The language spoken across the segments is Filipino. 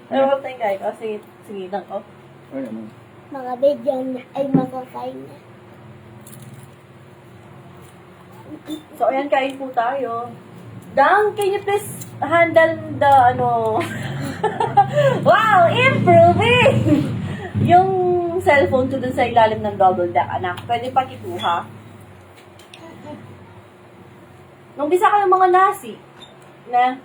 Ano tayong kain ko? Sige lang ko. Ay, ano? Mga video na ay makakain na. So, ayan, kain po tayo. Dang, can you please handle the, wow, improving! Yung cellphone ko dun sa ilalim ng double deck, anak. Pwede pakikuha. Nung bisa ka ng mga nasi, na,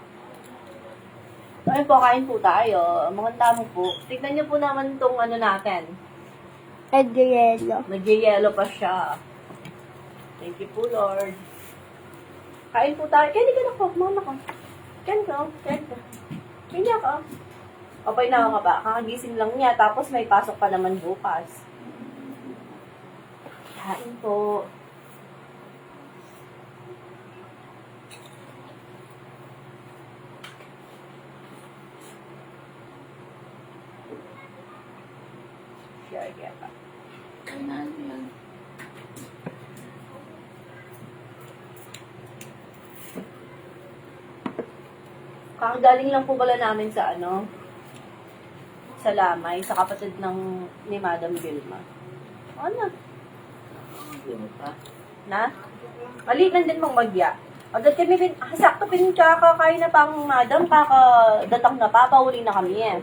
so, ayun po, kain po tayo. Mga tamo po. Tignan niyo po naman itong natin. Nag-yelo. Nag-yellow pa siya. Thank you po, Lord. Kain po tayo. Kaya di ka na po. Mama ka. Kain ka. Kain ka. Kanya ka. Okay na ka ba? Kakagising lang niya. Tapos may pasok pa naman bukas. Kain po. Share kaya ka. Kakagaling lang po pala namin sa sa Lamay, sa kapatid ni Madam Vilma. Ano? Na? Maliit lang din mong magya. Agad kami rin, sakto pinagkakakain na pang Madam, kakadatang na pa, pauli na kami eh.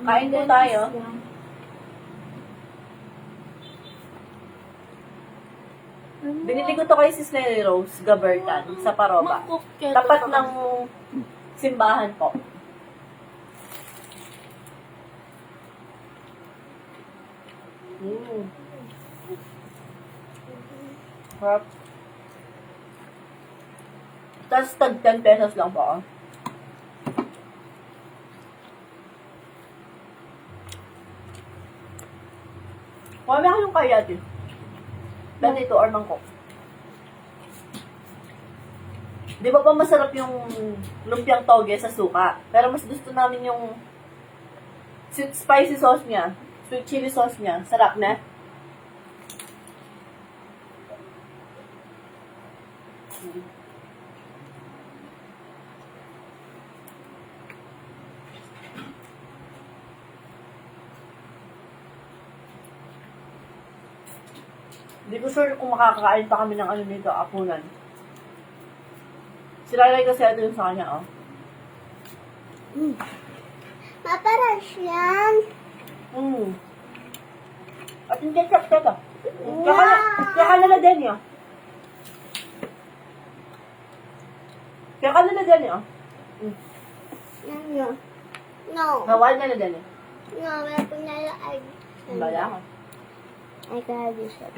Kain po tayo. Binili ko to kay Sis Nelly Rose Gabertan sa Paroba. Tapat ng simbahan po. Harap. Tapos tag 10 pesos lang po. Kami ka yung kaya din. Ganito or mangkok. Di ba pa masarap yung lumpiang toge sa suka? Pero mas gusto namin yung sweet spicy sauce niya. Sweet chili sauce niya. Sarap na. Hindi ko sure kung makakakain pa kami ng nito, apunan. Silalay kasi ito yung sa kanya, oh. Maparas yan. At yung ketchup ka to. Wow. Kaya na din yun. Kaya na din yun. No. No. Nawal na din yun. No, may pinalaag. Bala ka. I got this one.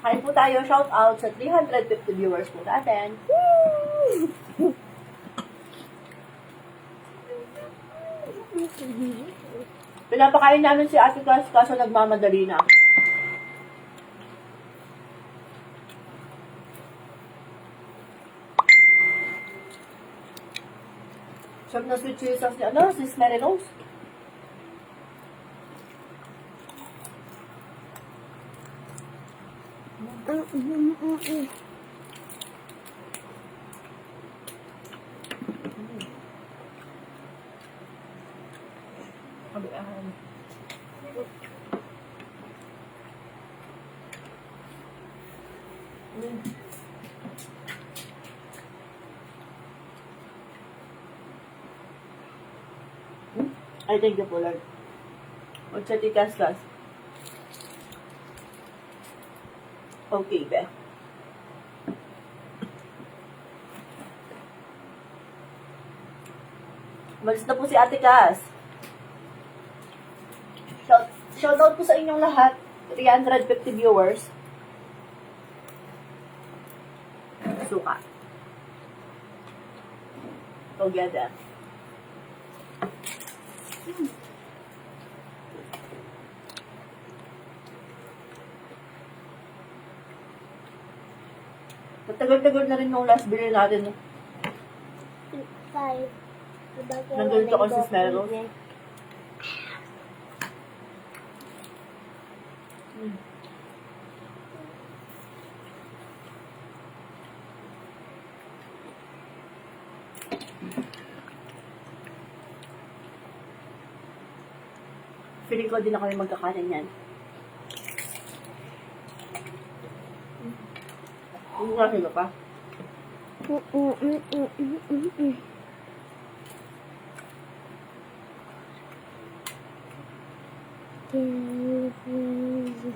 Kain po tayo, shout out sa 350 viewers po natin. Pinapakain namin si Ate Cass kaso nagmamadali na. Sarap na sweet chili sauce ni Sis Mary Rose. I thank you po, Lord. Huwag siya tikas-kas. Okay, be. Malis na po si Ate Cass. Shout out po sa inyong lahat. 350 viewers. Suka. Together. Matagal-tagal na rin nung last bili natin. 5. Nandun ako si Smeros. Feeling ko din ako yung magkakanin yan. Hindi nga sila pa.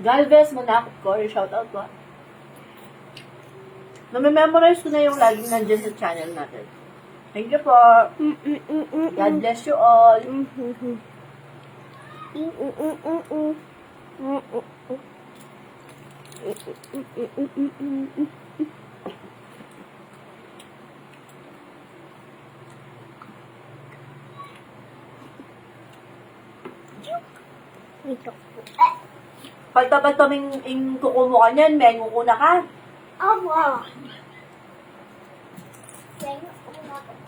Galvez Monaco ko, shoutout ko. Namememorize ko na yung laging nandiyan sa channel natin. Thank you po. God bless you all. Pagtabad kaming kukumo ka niyan, may ngukuna ka. Aba.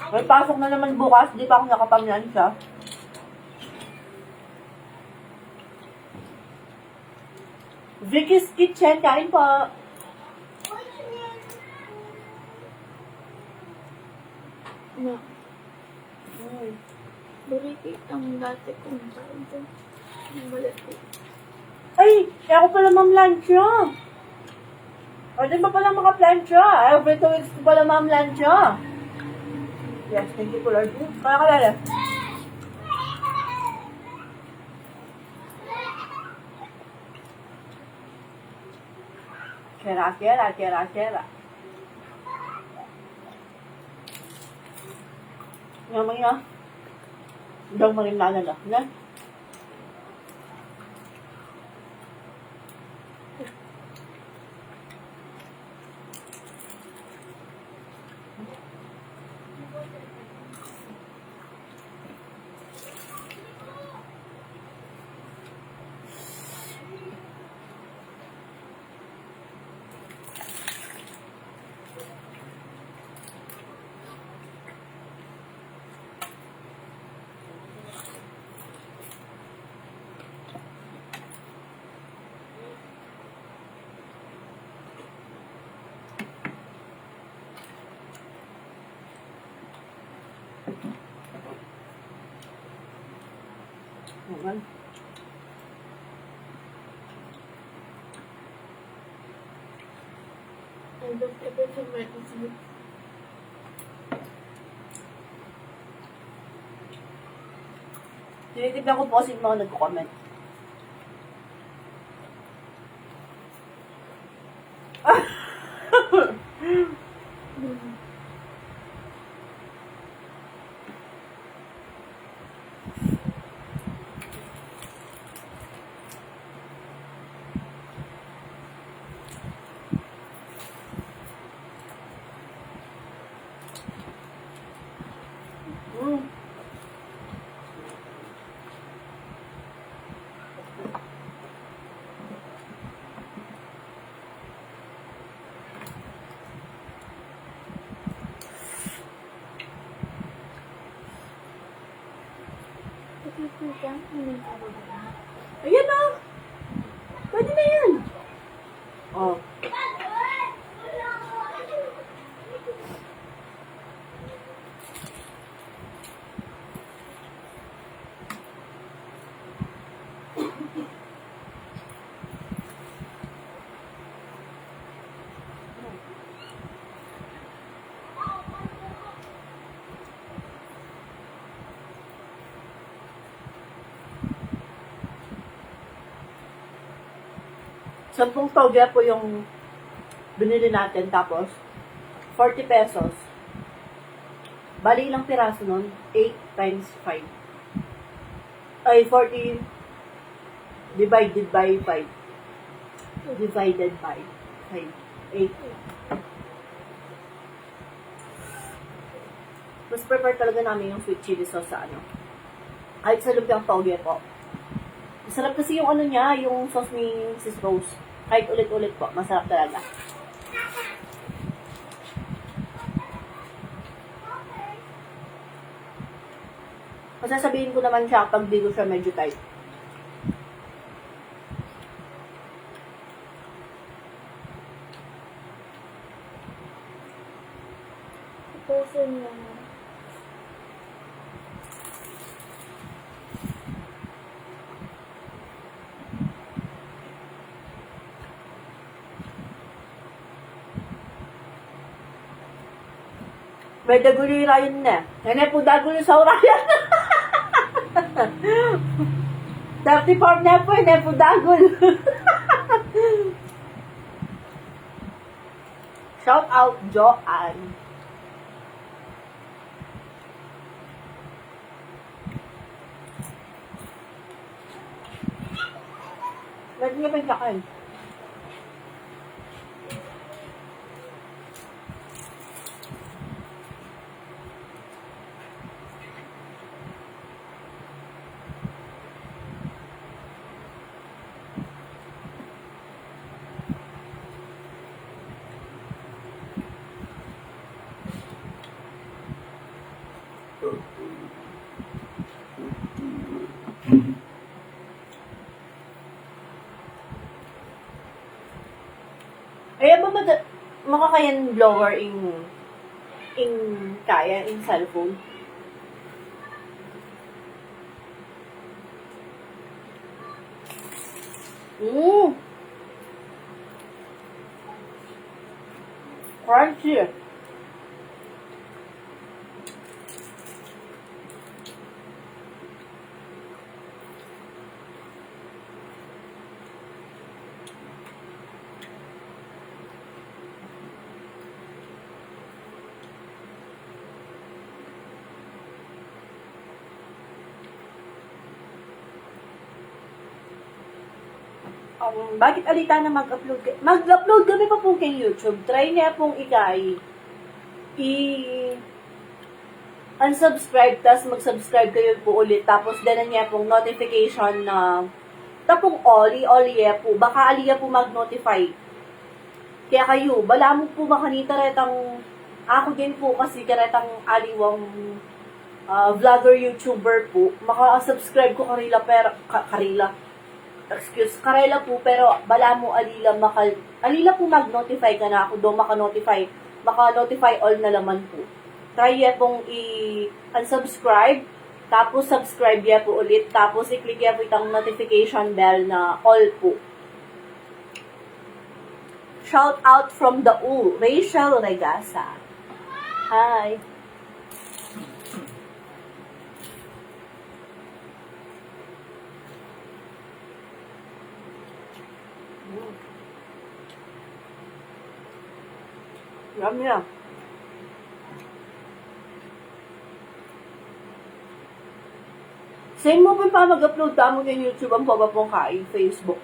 May pasok na naman bukas, di pa ako nakapamlansya. Vicky's Kitchen, kain po. Na. Bariki ang dati kong kain ko. Ang malaki. Ay, kaya ako pala mamlansya. O, di ba pala makaplansya? Every 2 weeks ko pala mamlansya. Yes, thank you, Lord. Kaya kalala. Kera. Ngayon nga. Hindi ako marimlana na. Na? Naman. I don't ever to medicine. Tinitignan ko po kasi yung mga nagko-comment. Ayan na! Pwede na yan! Oh. Sampung toge po yung binili natin, tapos 40 pesos. Bali ilang piraso nun? 8 times 5. Ay, 40 divided by 5. Divided by 5. 8. Mas prefer talaga namin yung sweet chili sauce sa ano. Kahit sa lumpiang toge po. Masarap kasi yung ano niya, yung sauce ni Mrs. Rose. Kahit ulit-ulit po, masarap talaga. Masasabihin ko naman siya kapag di ko siya medyo tight. Person lang. Pwede gulo yung Ryan na. Hene po dagulo sa Ryan. 34 na po, hene po dagulo. Shout out, Joanne. Pwede niya pagkakan. Ay, ba makakayan blower in kaya in cellphone? Mmm. Crunchy. Bakit alita na mag-upload? Mag-upload kami pa po kay YouTube. Try niya pong unsubscribe, tas mag-subscribe kayo po ulit. Tapos, dala niya pong notification na tapong oli po. Baka aliya po mag-notify. Kaya kayo, bala mo po ba kanita retang, ako din po kasi karetang aliwang vlogger, YouTuber po. Maka-subscribe ko karela po, pero bala mo alila po mag-notify ka na ako do maka-notify all na laman po. Try ya pong i-unsubscribe, tapos subscribe ya po ulit, tapos i-click ya po itong notification bell na all po. Shout out from the Rachel Regasa. Hi. Yum, yum. Same mo pa mag-upload tamo ng YouTube ang baba pong kain, Facebook.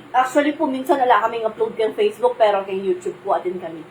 Actually po, minsan wala kaming upload kay Facebook, pero kay YouTube po atin kami.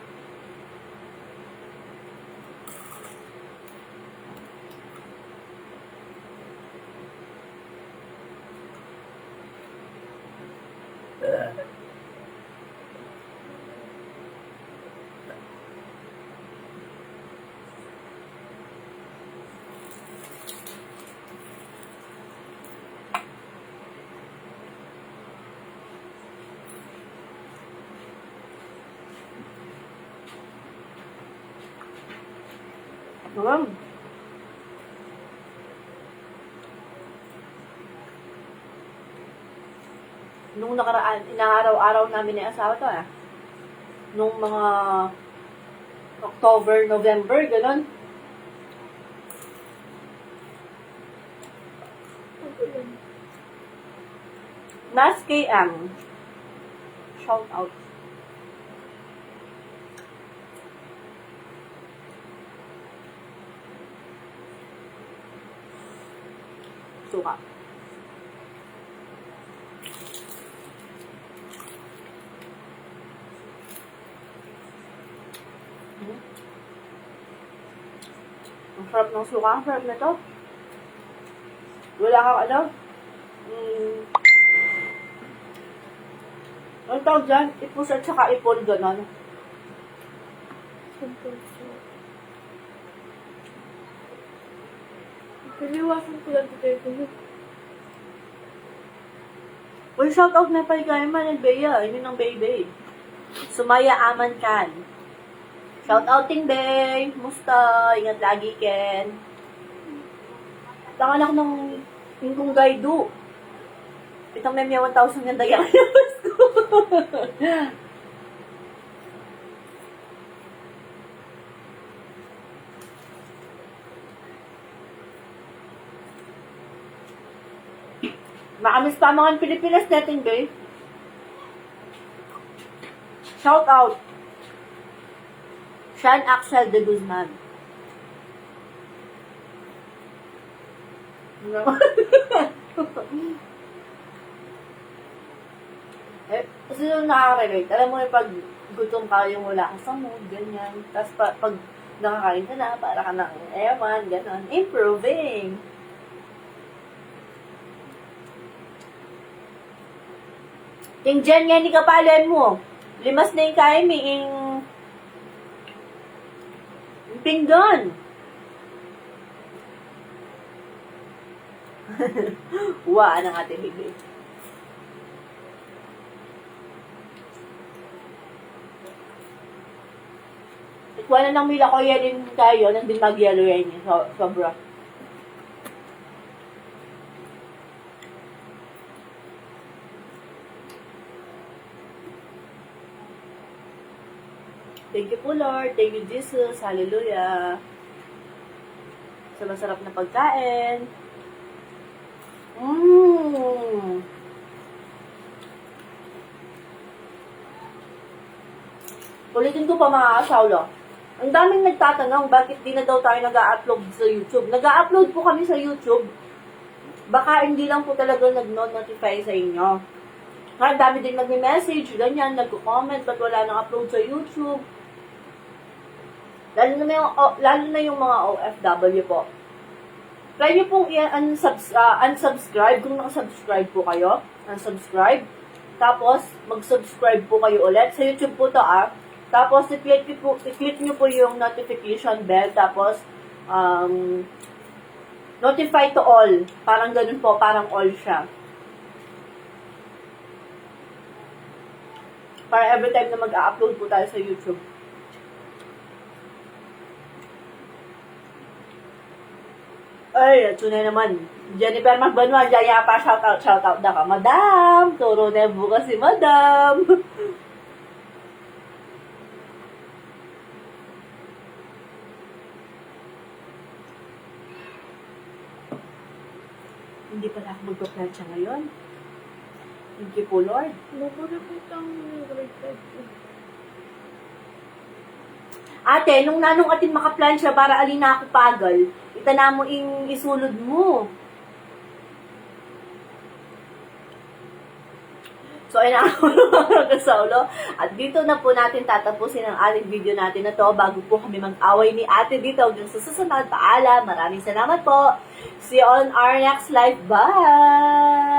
Nung nakaraan, inaaraw-araw namin ni asawa to Nung mga October, November, gano'n. Nas KM. Shout out. Suka. Ang sarap ng suka. Ang sarap na to. Wala kang ano? Ang tawag dyan? Ipus at saka ipon, gano'n. Piliwasan ko lang dito. Uy, shout out na pa kay man Bea. Yun ang baby. Sumaya Aman Kan. Shout out ting Bay. Musta? Ingat lagi, Ken. Tangan ako ng kong gaydo. Itong meme 1,000 yung daya kalabas ko. Makamis pa mga Pilipinas natin, guys. Shout out. Sean Axel de Guzman. Kasi yung nakaka-relate. Alam mo yung pag gutom ka, yung wala ka sa mood, ganyan. Tapos pag nakakain ka na, para ka na, ewan, gano'n. Improving. Ting Jen nga ni kapalan mo. Limas na yung kain mi yung pinggan. Waan ang ating bibig. Ikuha na ng mila ko yan din tayo, nang din mag-yellow yan yun. Sobra. Thank you po, Lord. Thank you, Jesus. Hallelujah. Sa masarap na pagkain. Ulitin ko pa mga kasawlo. Ang daming nagtatanong bakit di na daw tayo nag-a-upload sa YouTube. Nag-a-upload po kami sa YouTube. Baka hindi lang po talaga nag-notify sa inyo. Ang dami din nag-message, ganyan, nag-comment, ba't wala nang upload sa YouTube. Lalo na yung mga OFW po. Try nyo pong unsubscribe kung nakasubscribe po kayo. Unsubscribe. Tapos, mag-subscribe po kayo ulit. Sa YouTube po to Tapos, i-click nyo po yung notification bell. Tapos, notify to all. Parang ganun po, parang all siya. Para every time na mag-upload po tayo sa YouTube. Ay, ito na naman. Jennifer Magbanwa, Jaya pa, shoutout na ka. Madam! Turo na bukas si Madam! Hindi pala ako magpa-plancha ngayon. Thank you po, Lord. Nakuripit ang grade 5. Ate, nung nanong atin makaplansya para alina ako pagal, itana mo isulod mo. So, ayun ako mga kasaulo. At dito na po natin tatapusin ang ating video natin na to bago po kami mag-away ni ate dito. Hanggang sa susunod, paalam. Maraming salamat po. See you on our next live. Bye!